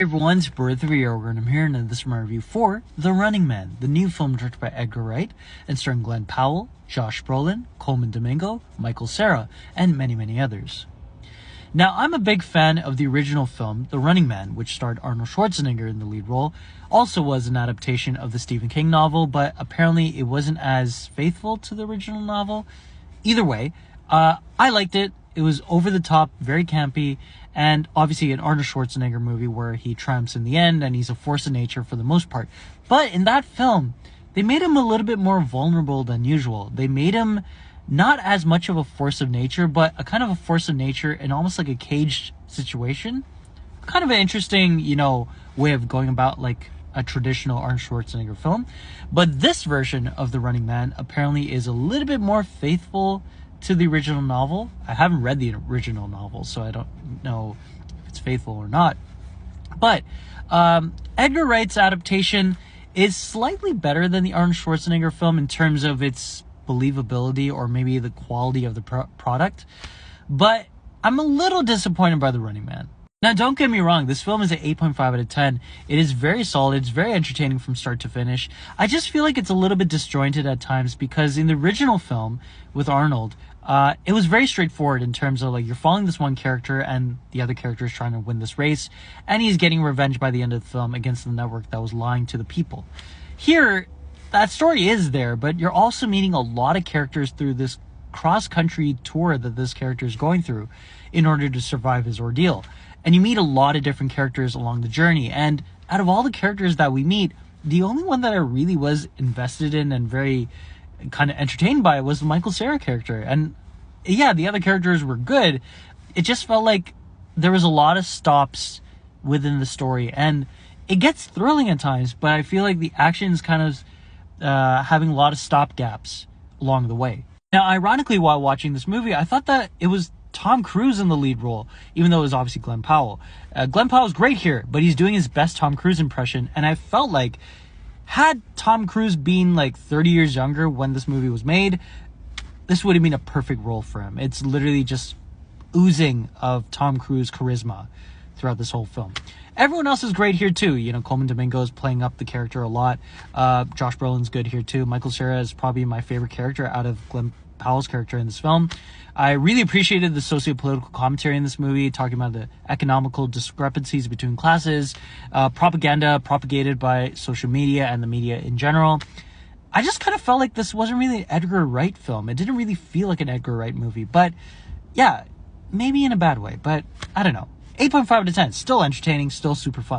Hey everyone, it's Birth of a Yoga, and I'm here in this is my review for The Running Man, the new film directed by Edgar Wright and starring Glenn Powell, Josh Brolin, Colman Domingo, Michael Cera, and many, many others. Now, I'm a big fan of the original film, The Running Man, which starred Arnold Schwarzenegger in the lead role. Also was an adaptation of the Stephen King novel, but apparently it wasn't as faithful to the original novel. Either way, I liked it. It was over the top, very campy, and obviously an Arnold Schwarzenegger movie where he triumphs in the end and he's a force of nature for the most part. But in that film, they made him a little bit more vulnerable than usual. They made him not as much of a force of nature, but a kind of a force of nature in almost like a caged situation. Kind of an interesting, way of going about like a traditional Arnold Schwarzenegger film. But this version of The Running Man apparently is a little bit more faithful to the original novel. I haven't read the original novel, so I don't know if it's faithful or not. But Edgar Wright's adaptation is slightly better than the Arnold Schwarzenegger film in terms of its believability or maybe the quality of the product. But I'm a little disappointed by The Running Man. Now, don't get me wrong, this film is an 8.5 out of 10. It is very solid. It's very entertaining from start to finish. I just feel like it's a little bit disjointed at times because in the original film with Arnold, it was very straightforward in terms of like you're following this one character and the other character is trying to win this race and he's getting revenge by the end of the film against the network that was lying to the people. Here, that story is there, but you're also meeting a lot of characters through this cross-country tour that this character is going through in order to survive his ordeal. And you meet a lot of different characters along the journey. And out of all the characters that we meet, the only one that I really was invested in and very kind of entertained by was the Michael Cera character. And yeah, the other characters were good. It just felt like there was a lot of stops within the story. And it gets thrilling at times, but I feel like the action is kind of having a lot of stop gaps along the way. Now, ironically, while watching this movie, I thought that it was Tom Cruise in the lead role, even though it was obviously Glenn Powell. Glenn Powell's great here, but he's doing his best Tom Cruise impression, and I felt like had Tom Cruise been like 30 years younger when this movie was made, this would have been a perfect role for him. It's literally just oozing of Tom Cruise charisma throughout this whole film. Everyone else is great here too. Colman Domingo is playing up the character a lot. Josh Brolin's good here too. Michael Cera is probably my favorite character out of Glenn Powell's character in this film. I really appreciated the socio-political commentary in this movie, talking about the economical discrepancies between classes, propaganda propagated by social media and the media in general. I just kind of felt like this wasn't really an Edgar Wright film. It didn't really feel like an Edgar Wright movie, but yeah, maybe in a bad way, but I don't know. 8.5 out of 10, still entertaining, still super fun.